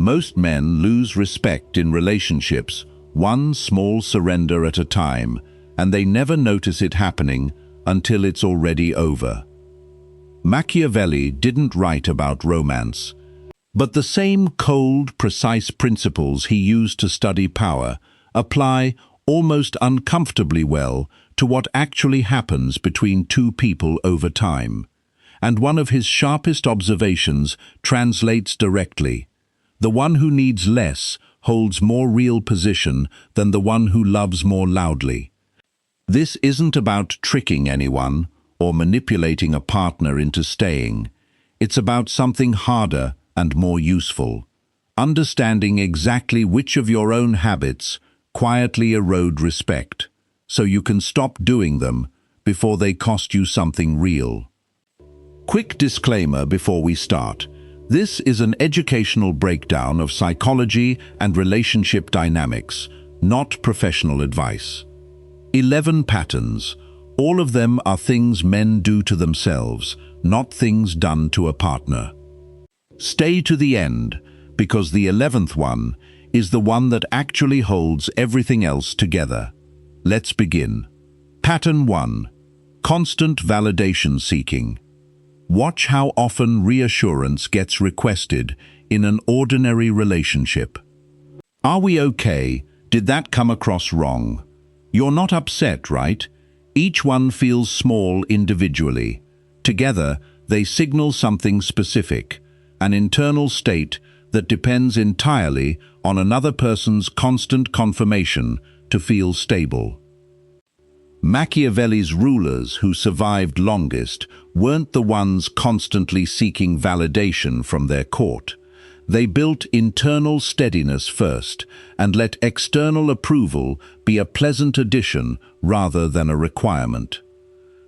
Most men lose respect in relationships, one small surrender at a time, and they never notice it happening until it's already over. Machiavelli didn't write about romance, but the same cold, precise principles he used to study power apply almost uncomfortably well to what actually happens between two people over time. And one of his sharpest observations translates directly: the one who needs less holds more real position than the one who loves more loudly. This isn't about tricking anyone or manipulating a partner into staying. It's about something harder and more useful: understanding exactly which of your own habits quietly erode respect, so you can stop doing them before they cost you something real. Quick disclaimer before we start. This is an educational breakdown of psychology and relationship dynamics, not professional advice. 11 patterns. All of them are things men do to themselves, not things done to a partner. Stay to the end, because the 11th one is the one that actually holds everything else together. Let's begin. Pattern 1. Constant validation seeking. Watch how often reassurance gets requested in an ordinary relationship. Are we okay? Did that come across wrong? You're not upset, right? Each one feels small individually. Together, they signal something specific, an internal state that depends entirely on another person's constant confirmation to feel stable. Machiavelli's rulers who survived longest weren't the ones constantly seeking validation from their court. They built internal steadiness first and let external approval be a pleasant addition rather than a requirement.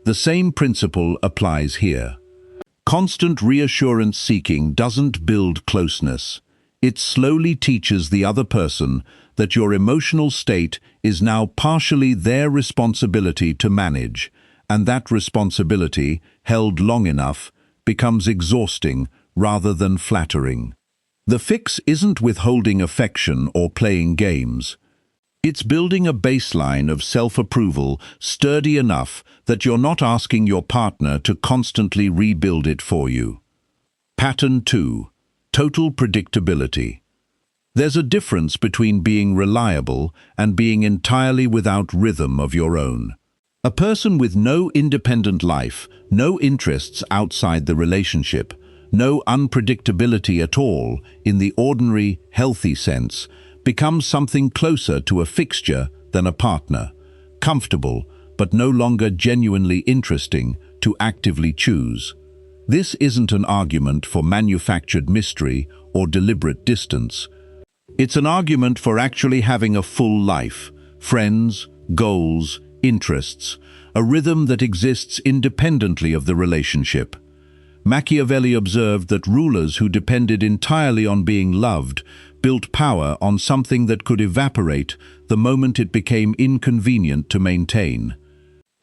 The same principle applies here. Constant reassurance seeking doesn't build closeness. It slowly teaches the other person that your emotional state is now partially their responsibility to manage, and that responsibility, held long enough, becomes exhausting rather than flattering. The fix isn't withholding affection or playing games. It's building a baseline of self-approval sturdy enough that you're not asking your partner to constantly rebuild it for you. Pattern 2. Total predictability. There's a difference between being reliable and being entirely without rhythm of your own. A person with no independent life, no interests outside the relationship, no unpredictability at all in the ordinary, healthy sense, becomes something closer to a fixture than a partner, comfortable but no longer genuinely interesting to actively choose. This isn't an argument for manufactured mystery or deliberate distance. It's an argument for actually having a full life, friends, goals, interests, a rhythm that exists independently of the relationship. Machiavelli observed that rulers who depended entirely on being loved built power on something that could evaporate the moment it became inconvenient to maintain.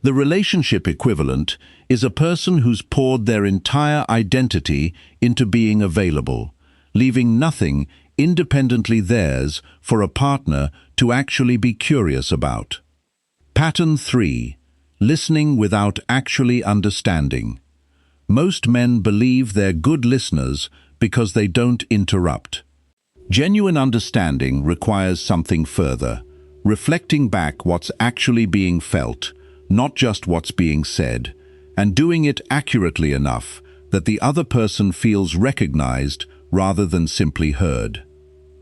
The relationship equivalent is a person who's poured their entire identity into being available, leaving nothing independently theirs for a partner to actually be curious about. Pattern 3. Listening without actually understanding. Most men believe they're good listeners because they don't interrupt. Genuine understanding requires something further, reflecting back what's actually being felt, not just what's being said, and doing it accurately enough that the other person feels recognized rather than simply heard.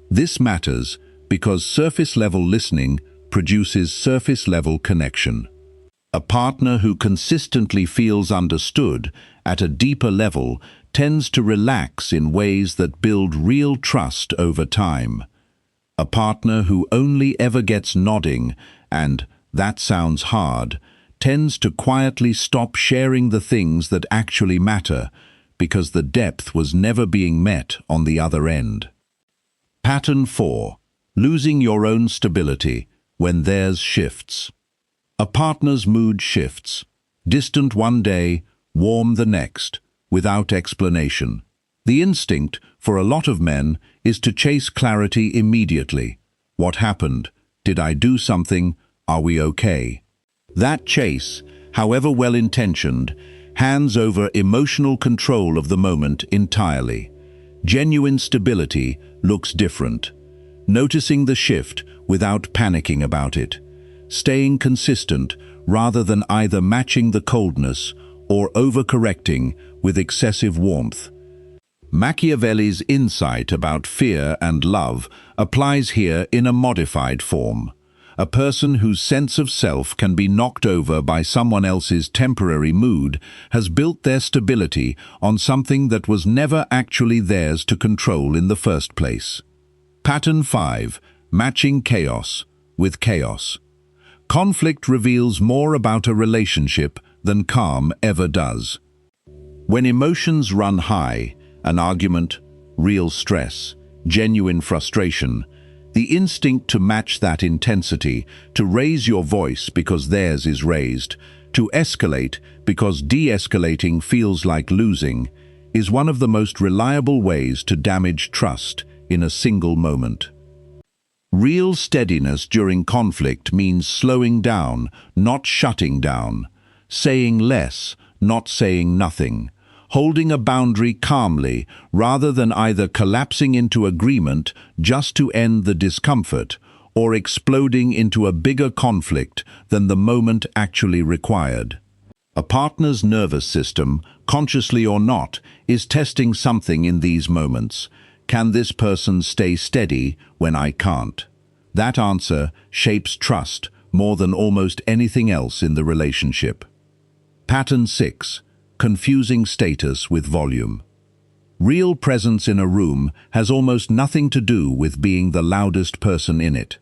This matters because surface-level listening produces surface-level connection. A partner who consistently feels understood at a deeper level tends to relax in ways that build real trust over time. A partner who only ever gets nodding and "that sounds hard" tends to quietly stop sharing the things that actually matter because the depth was never being met on the other end. Pattern 4. Losing your own stability when theirs shifts. A partner's mood shifts, distant one day, warm the next, without explanation. The instinct for a lot of men, is to chase clarity immediately. What happened? Did I do something? Are we okay? That chase, however well-intentioned, hands over emotional control of the moment entirely. Genuine stability looks different. Noticing the shift without panicking about it. Staying consistent rather than either matching the coldness or overcorrecting with excessive warmth. Machiavelli's insight about fear and love applies here in a modified form. A person whose sense of self can be knocked over by someone else's temporary mood has built their stability on something that was never actually theirs to control in the first place. Pattern 5. Matching chaos with chaos. Conflict reveals more about a relationship than calm ever does. When emotions run high, an argument, real stress, genuine frustration, the instinct to match that intensity, to raise your voice because theirs is raised, to escalate because de-escalating feels like losing, is one of the most reliable ways to damage trust in a single moment. Real steadiness during conflict means slowing down, not shutting down, saying less, not saying nothing, holding a boundary calmly rather than either collapsing into agreement just to end the discomfort or exploding into a bigger conflict than the moment actually required. A partner's nervous system, consciously or not, is testing something in these moments. Can this person stay steady when I can't? That answer shapes trust more than almost anything else in the relationship. Pattern 6. Confusing status with volume. Real presence in a room has almost nothing to do with being the loudest person in it.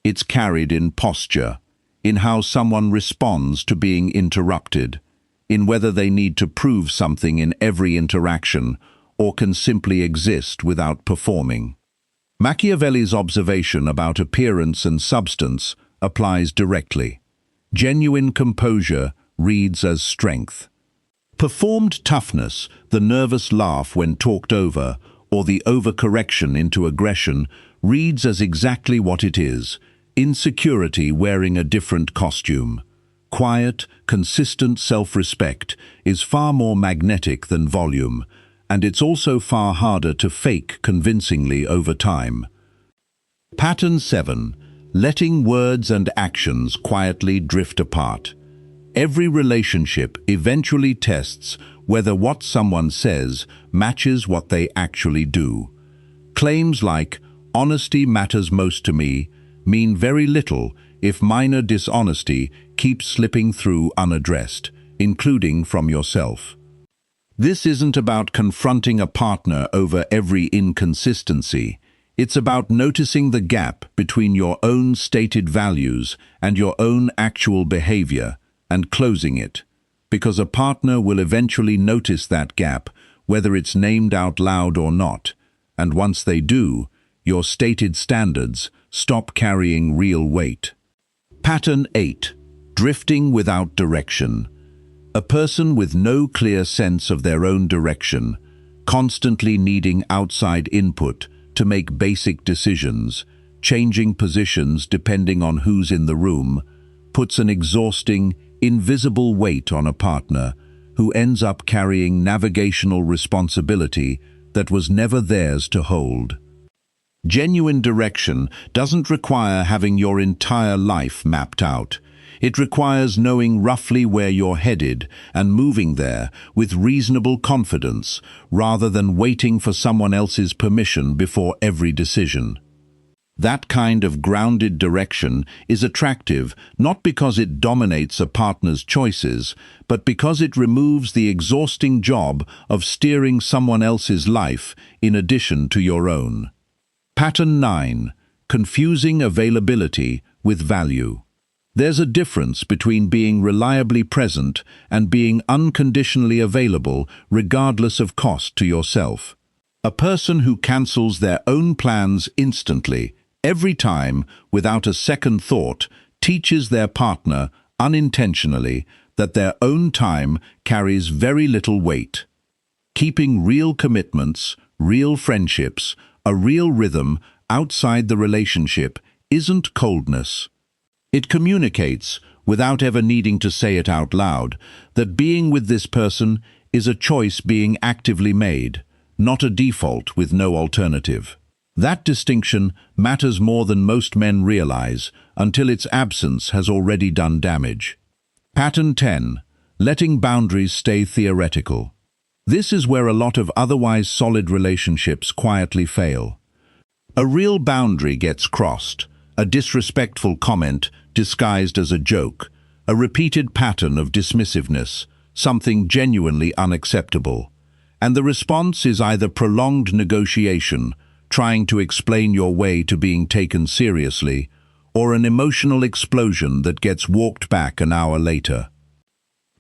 It's carried in posture, in how someone responds to being interrupted, in whether they need to prove something in every interaction or can simply exist without performing. Machiavelli's observation about appearance and substance applies directly. Genuine composure reads as strength. Performed toughness, the nervous laugh when talked over, or the overcorrection into aggression, reads as exactly what it is: insecurity wearing a different costume. Quiet, consistent self-respect is far more magnetic than volume, and it's also far harder to fake convincingly over time. Pattern 7. Letting words and actions quietly drift apart. Every relationship eventually tests whether what someone says matches what they actually do. Claims like, "Honesty matters most to me," mean very little if minor dishonesty keeps slipping through unaddressed, including from yourself. This isn't about confronting a partner over every inconsistency. It's about noticing the gap between your own stated values and your own actual behavior and closing it, because a partner will eventually notice that gap, whether it's named out loud or not, and once they do, your stated standards stop carrying real weight. Pattern 8. Drifting without direction. A person with no clear sense of their own direction, constantly needing outside input to make basic decisions, changing positions depending on who's in the room, puts an exhausting, invisible weight on a partner who ends up carrying navigational responsibility that was never theirs to hold. Genuine direction doesn't require having your entire life mapped out. It requires knowing roughly where you're headed and moving there with reasonable confidence rather than waiting for someone else's permission before every decision. That kind of grounded direction is attractive not because it dominates a partner's choices, but because it removes the exhausting job of steering someone else's life in addition to your own. Pattern 9. Confusing availability with value. There's a difference between being reliably present and being unconditionally available regardless of cost to yourself. A person who cancels their own plans instantly, every time, without a second thought, teaches their partner, unintentionally, that their own time carries very little weight. Keeping real commitments, real friendships, a real rhythm outside the relationship isn't coldness. It communicates, without ever needing to say it out loud, that being with this person is a choice being actively made, not a default with no alternative. That distinction matters more than most men realize until its absence has already done damage. Pattern 10. Letting boundaries stay theoretical. This is where a lot of otherwise solid relationships quietly fail. A real boundary gets crossed, a disrespectful comment disguised as a joke, a repeated pattern of dismissiveness, something genuinely unacceptable. And the response is either prolonged negotiation, trying to explain your way to being taken seriously, or an emotional explosion that gets walked back an hour later.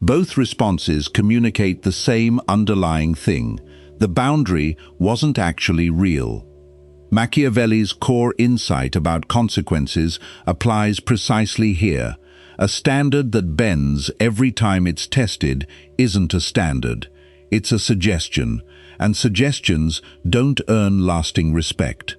Both responses communicate the same underlying thing. The boundary wasn't actually real. Machiavelli's core insight about consequences applies precisely here. A standard that bends every time it's tested isn't a standard. It's a suggestion, and suggestions don't earn lasting respect.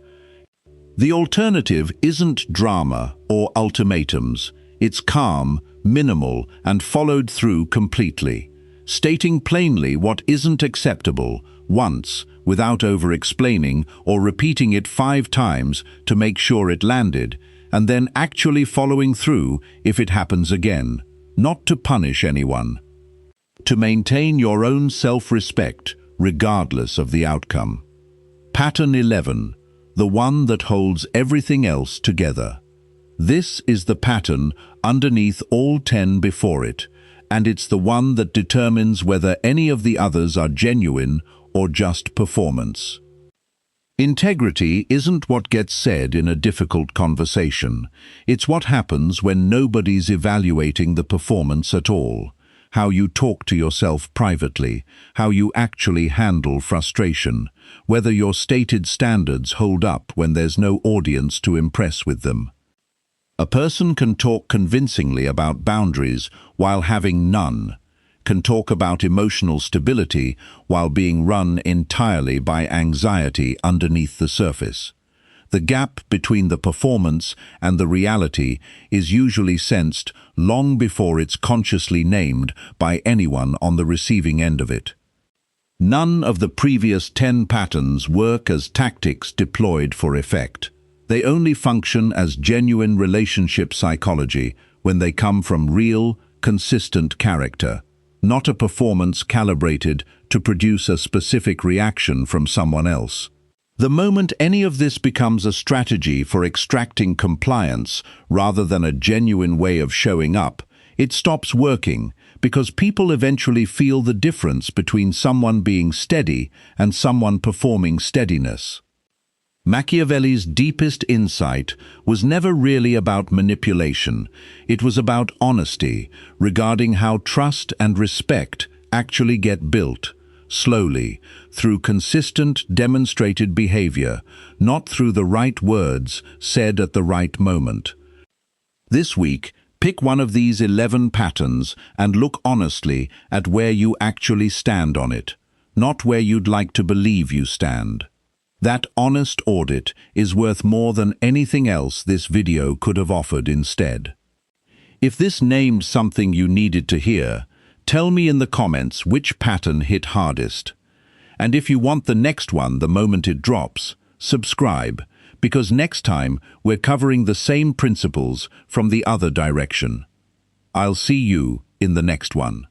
The alternative isn't drama or ultimatums. It's calm, minimal, and followed through completely. Stating plainly what isn't acceptable once, without over-explaining or repeating it 5 times to make sure it landed, and then actually following through if it happens again, not to punish anyone. To maintain your own self-respect, regardless of the outcome. Pattern 11, the one that holds everything else together. This is the pattern underneath all 10 before it, and it's the one that determines whether any of the others are genuine or just performance. Integrity isn't what gets said in a difficult conversation. It's what happens when nobody's evaluating the performance at all. How you talk to yourself privately, how you actually handle frustration, whether your stated standards hold up when there's no audience to impress with them. A person can talk convincingly about boundaries while having none, can talk about emotional stability while being run entirely by anxiety underneath the surface. The gap between the performance and the reality is usually sensed long before it's consciously named by anyone on the receiving end of it. None of the previous 10 patterns work as tactics deployed for effect. They only function as genuine relationship psychology when they come from real, consistent character, not a performance calibrated to produce a specific reaction from someone else. The moment any of this becomes a strategy for extracting compliance rather than a genuine way of showing up, it stops working because people eventually feel the difference between someone being steady and someone performing steadiness. Machiavelli's deepest insight was never really about manipulation. It was about honesty regarding how trust and respect actually get built, slowly, through consistent, demonstrated behavior, not through the right words said at the right moment. This week, pick one of these 11 patterns and look honestly at where you actually stand on it, not where you'd like to believe you stand. That honest audit is worth more than anything else this video could have offered instead. If this named something you needed to hear, tell me in the comments which pattern hit hardest. And if you want the next one the moment it drops, subscribe, because next time we're covering the same principles from the other direction. I'll see you in the next one.